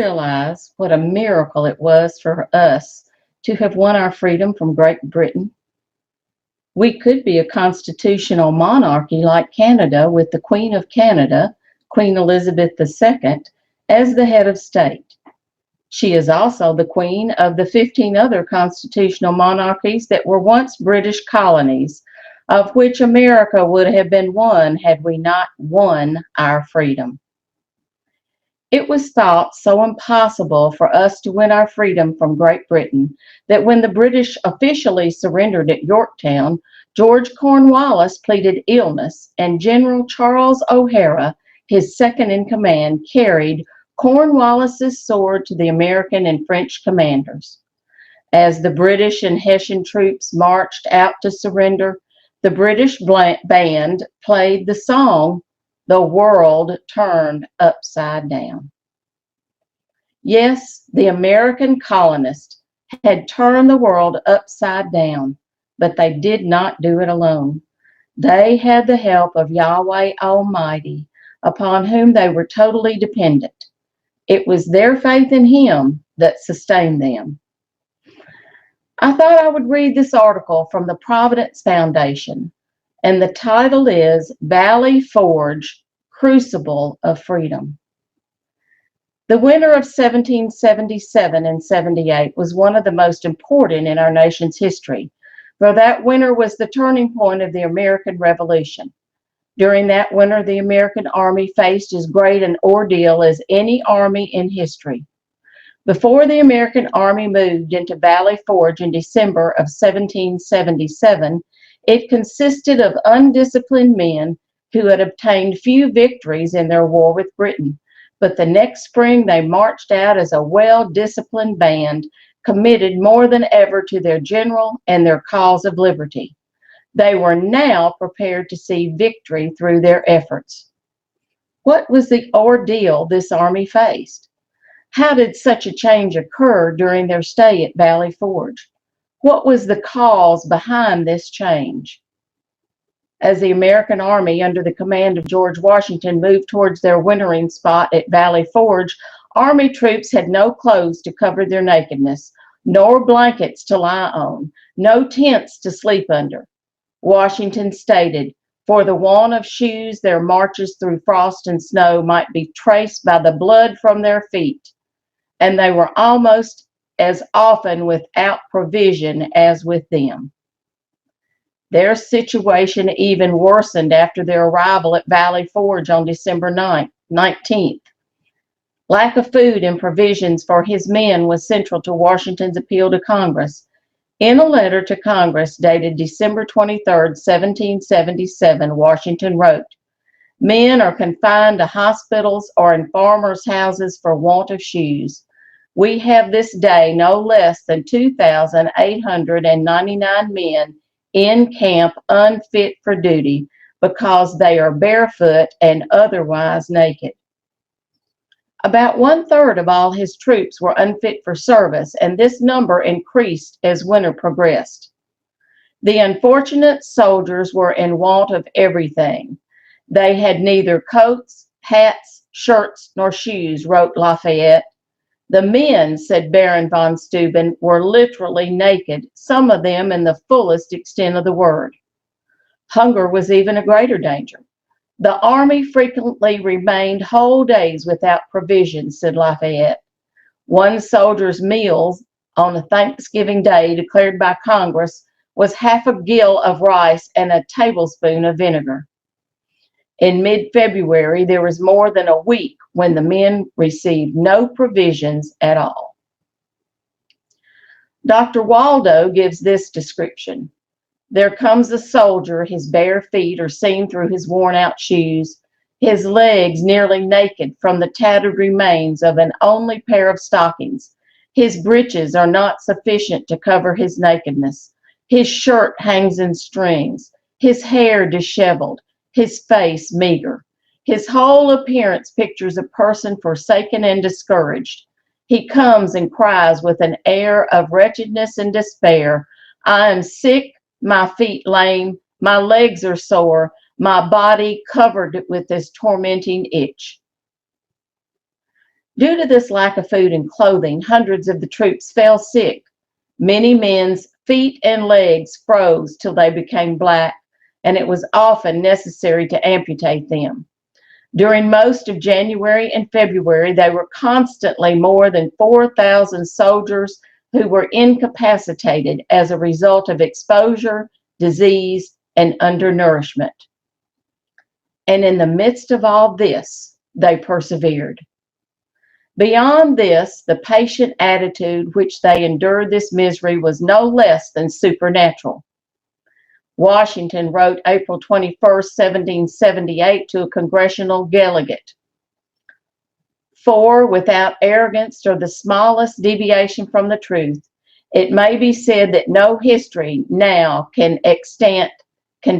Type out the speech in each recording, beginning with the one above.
realize what a miracle it was for us to have won our freedom from Great Britain? We could be a constitutional monarchy like Canada with the Queen of Canada, Queen Elizabeth II, as the head of state. She is also the queen of the 15 other constitutional monarchies that were once British colonies, of which America would have been one had we not won our freedom. It was thought so impossible for us to win our freedom from Great Britain that when the British officially surrendered at Yorktown, George Cornwallis pleaded illness, and General Charles O'Hara, his second in command, carried Cornwallis's sword to the American and French commanders. As the British and Hessian troops marched out to surrender, the British band played the song, "The World Turned Upside Down." Yes, the American colonists had turned the world upside down, but they did not do it alone. They had the help of Yahweh Almighty, upon whom they were totally dependent. It was their faith in Him that sustained them. I thought I would read this article from the Providence Foundation, and the title is Valley Forge, Crucible of Freedom. The winter of 1777 and 78 was one of the most important in our nation's history, for that winter was the turning point of the American Revolution. During that winter, the American Army faced as great an ordeal as any army in history. Before the American Army moved into Valley Forge in December of 1777, it consisted of undisciplined men who had obtained few victories in their war with Britain. But the next spring, they marched out as a well-disciplined band, committed more than ever to their general and their cause of liberty. They were now prepared to see victory through their efforts. What was the ordeal this army faced? How did such a change occur during their stay at Valley Forge? What was the cause behind this change? As the American Army, under the command of George Washington, moved towards their wintering spot at Valley Forge, Army troops had no clothes to cover their nakedness, nor blankets to lie on, no tents to sleep under. Washington stated, "For the want of shoes, their marches through frost and snow might be traced by the blood from their feet," and they were almost as often without provision as with them. Their situation even worsened after their arrival at Valley Forge on December 19th. Lack of food and provisions for his men was central to Washington's appeal to Congress. In a letter to Congress dated December 23, 1777, Washington wrote, "Men are confined to hospitals or in farmers' houses for want of shoes. We have this day no less than 2,899 men in camp unfit for duty because they are barefoot and otherwise naked." About 1/3 of all his troops were unfit for service, and this number increased as winter progressed. The unfortunate soldiers were in want of everything. They had neither coats, hats, shirts, nor shoes, wrote Lafayette. The men, said Baron von Steuben, were literally naked, some of them in the fullest extent of the word. Hunger was even a greater danger. The army frequently remained whole days without provisions, said Lafayette. One soldier's meals on a Thanksgiving Day declared by Congress was half a gill of rice and a tablespoon of vinegar. In mid-February, there was more than a week when the men received no provisions at all. Dr. Waldo gives this description. There comes a soldier, his bare feet are seen through his worn-out shoes, his legs nearly naked from the tattered remains of an only pair of stockings. His breeches are not sufficient to cover his nakedness. His shirt hangs in strings, his hair disheveled, his face meager. His whole appearance pictures a person forsaken and discouraged. He comes and cries with an air of wretchedness and despair, "I am sick, my feet lame, my legs are sore, my body covered with this tormenting itch." Due to this lack of food and clothing, hundreds of the troops fell sick. Many men's feet and legs froze till they became black, and it was often necessary to amputate them. During most of January and February, there were constantly more than 4,000 soldiers who were incapacitated as a result of exposure, disease, and undernourishment. And in the midst of all this, they persevered. Beyond this, the patient attitude which they endured this misery was no less than supernatural. Washington wrote April 21st, 1778 to a congressional delegate, "For without arrogance or the smallest deviation from the truth, it may be said that no history now can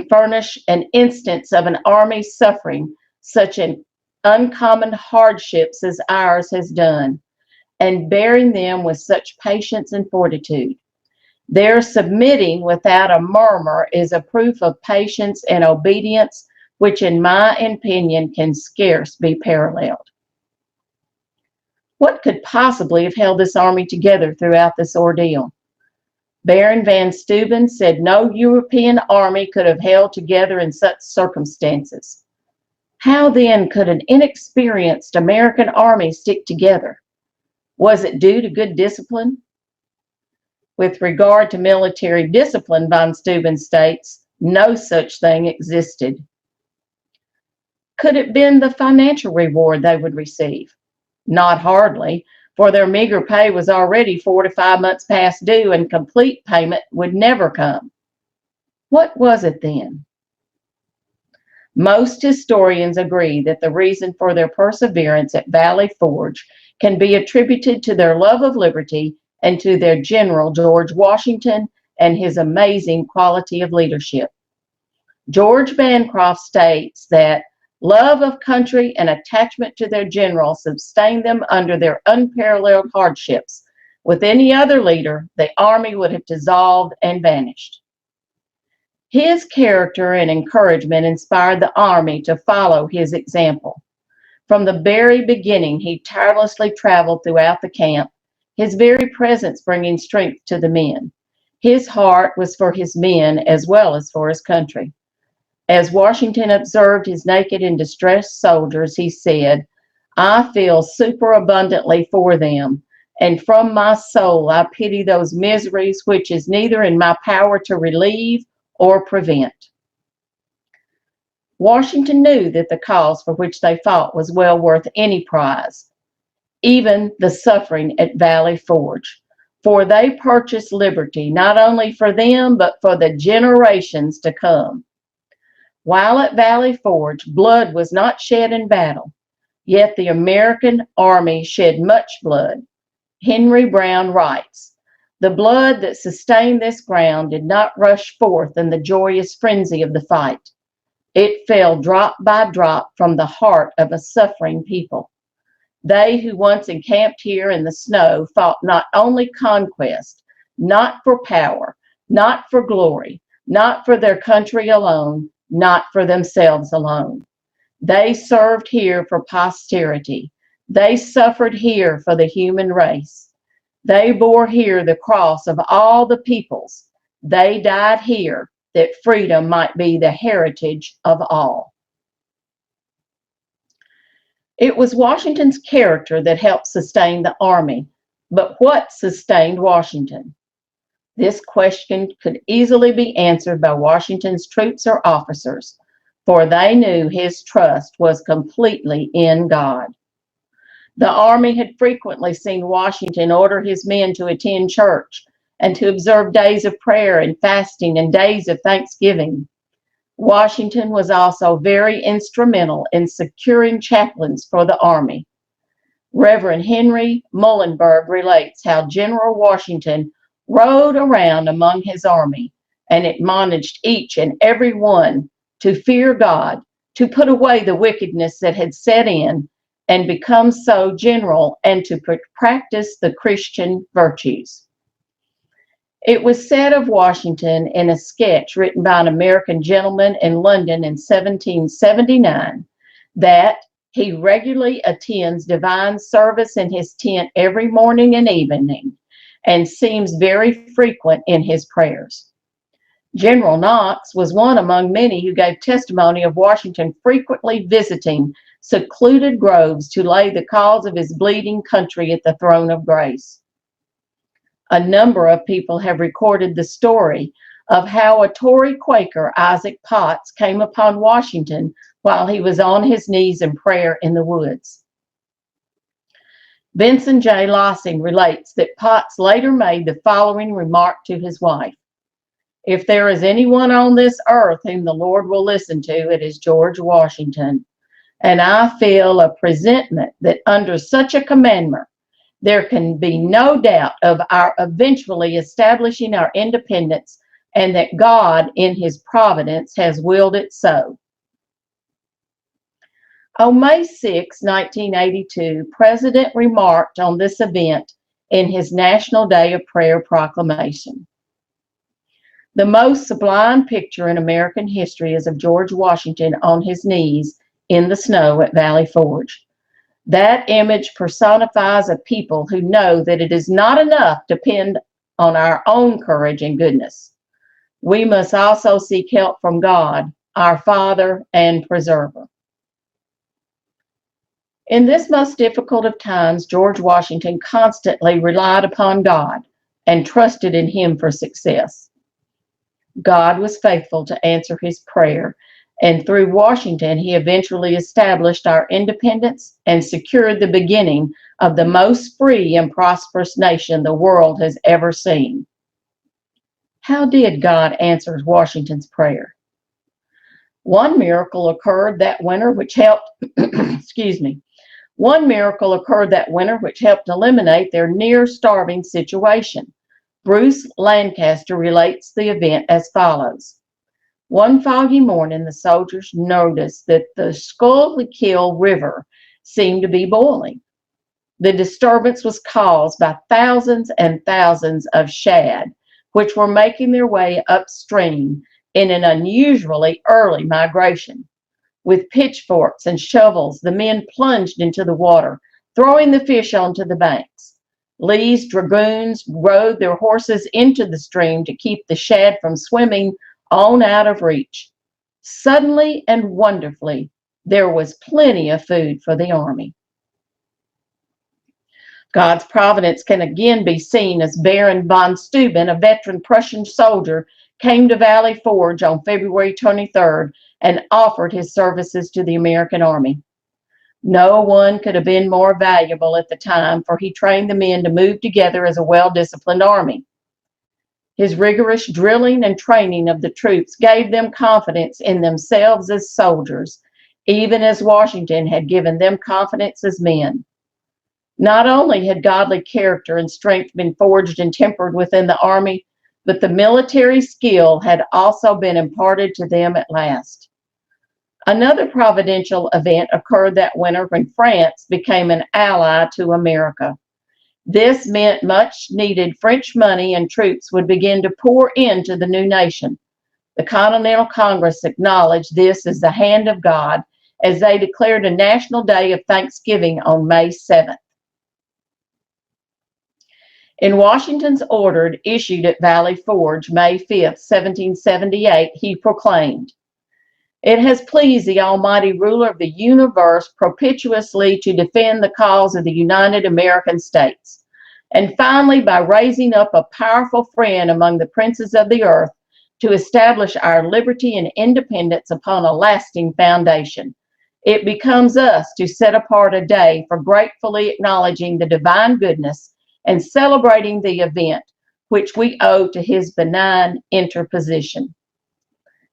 furnish an instance of an army suffering such an uncommon hardships as ours has done, and bearing them with such patience and fortitude. Their submitting without a murmur is a proof of patience and obedience which in my opinion can scarce be paralleled." What could possibly have held this army together throughout this ordeal? Baron von Steuben said no European army could have held together in such circumstances. How then could an inexperienced American army stick together? Was it due to good discipline? With regard to military discipline, von Steuben states, no such thing existed. Could it have been the financial reward they would receive? Not hardly, for their meager pay was already 4 to 5 months past due, and complete payment would never come. What was it then? Most historians agree that the reason for their perseverance at Valley Forge can be attributed to their love of liberty and to their general, George Washington, and his amazing quality of leadership. George Bancroft states that love of country and attachment to their general sustained them under their unparalleled hardships. With any other leader, the army would have dissolved and vanished. His character and encouragement inspired the army to follow his example. From the very beginning, he tirelessly traveled throughout the camp, his very presence bringing strength to the men. His heart was for his men as well as for his country. As Washington observed his naked and distressed soldiers, he said, "I feel superabundantly for them, and from my soul I pity those miseries which is neither in my power to relieve or prevent." Washington knew that the cause for which they fought was well worth any prize, even the suffering at Valley Forge, for they purchased liberty not only for them but for the generations to come. While at Valley Forge, blood was not shed in battle, yet the American army shed much blood. Henry Brown writes, "The blood that sustained this ground did not rush forth in the joyous frenzy of the fight. It fell drop by drop from the heart of a suffering people. They who once encamped here in the snow fought not only conquest, not for power, not for glory, not for their country alone, not for themselves alone. They served here for posterity. They suffered here for the human race. They bore here the cross of all the peoples. They died here that freedom might be the heritage of all." It was Washington's character that helped sustain the army, but what sustained Washington? This question could easily be answered by Washington's troops or officers, for they knew his trust was completely in God. The army had frequently seen Washington order his men to attend church and to observe days of prayer and fasting and days of thanksgiving. Washington was also very instrumental in securing chaplains for the army. Reverend Henry Muhlenberg relates how General Washington rode around among his army and admonished each and every one to fear God, to put away the wickedness that had set in and become so general, and to practice the Christian virtues. It was said of Washington in a sketch written by an American gentleman in London in 1779 that He regularly attends divine service in his tent every morning and evening, and seems very frequent in his prayers. General Knox was one among many who gave testimony of Washington frequently visiting secluded groves to lay the cause of his bleeding country at the throne of grace. A number of people have recorded the story of how a Tory Quaker, Isaac Potts, came upon Washington while he was on his knees in prayer in the woods. Benson J. Lossing relates that Potts later made the following remark to his wife: "If there is anyone on this earth whom the Lord will listen to, it is George Washington. And I feel a presentiment that under such a commandment, there can be no doubt of our eventually establishing our independence, and that God, in his providence, has willed it so." On May 6, 1982, President remarked on this event in his National Day of Prayer proclamation. "The most sublime picture in American history is of George Washington on his knees in the snow at Valley Forge. That image personifies a people who know that it is not enough to depend on our own courage and goodness. We must also seek help from God, our Father and Preserver." In this most difficult of times, George Washington constantly relied upon God and trusted in him for success. God was faithful to answer his prayer, and through Washington, he eventually established our independence and secured the beginning of the most free and prosperous nation the world has ever seen. How did God answer Washington's prayer? One miracle occurred that winter which helped, One miracle occurred that winter which helped eliminate their near-starving situation. Bruce Lancaster relates the event as follows. "One foggy morning, the soldiers noticed that the Schuylkill River seemed to be boiling. The disturbance was caused by thousands and thousands of shad, which were making their way upstream in an unusually early migration. With pitchforks and shovels, the men plunged into the water, throwing the fish onto the banks. Lee's dragoons rode their horses into the stream to keep the shad from swimming on out of reach. Suddenly and wonderfully, there was plenty of food for the army." God's providence can again be seen as Baron von Steuben, a veteran Prussian soldier, came to Valley Forge on February 23rd and offered his services to the American Army. No one could have been more valuable at the time, for he trained the men to move together as a well-disciplined army. His rigorous drilling and training of the troops gave them confidence in themselves as soldiers, even as Washington had given them confidence as men. Not only had godly character and strength been forged and tempered within the army, but the military skill had also been imparted to them at last. Another providential event occurred that winter when France became an ally to America. This meant much needed French money and troops would begin to pour into the new nation. The Continental Congress acknowledged this as the hand of God as they declared a national day of thanksgiving on May 7th. In Washington's order issued at Valley Forge, May 5, 1778, he proclaimed, "It has pleased the Almighty Ruler of the universe propitiously to defend the cause of the United American States, and finally by raising up a powerful friend among the princes of the earth to establish our liberty and independence upon a lasting foundation. It becomes us to set apart a day for gratefully acknowledging the divine goodness and celebrating the event which we owe to his benign interposition."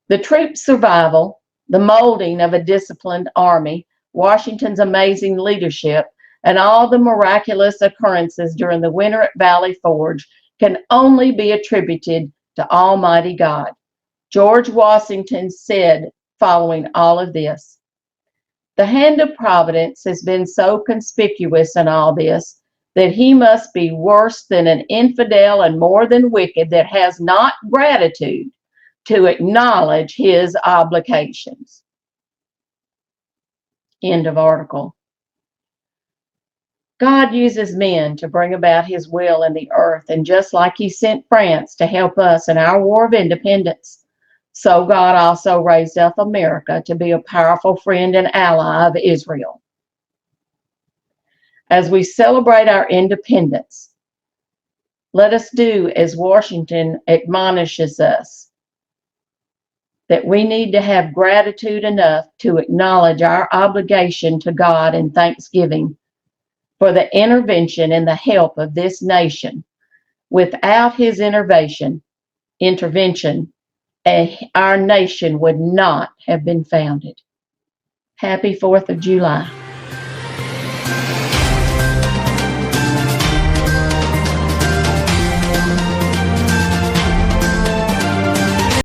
The troops' survival, the molding of a disciplined army, Washington's amazing leadership, and all the miraculous occurrences during the winter at Valley Forge can only be attributed to Almighty God. George Washington said following all of this, "The hand of providence has been so conspicuous in all this that he must be worse than an infidel and more than wicked that has not gratitude to acknowledge his obligations." End of article. God uses men to bring about his will in the earth, and just like he sent France to help us in our war of independence, so God also raised up America to be a powerful friend and ally of Israel. As we celebrate our independence, let us do as Washington admonishes us, that we need to have gratitude enough to acknowledge our obligation to God in thanksgiving for the intervention and the help of this nation. Without his intervention, our nation would not have been founded. Happy 4th of July.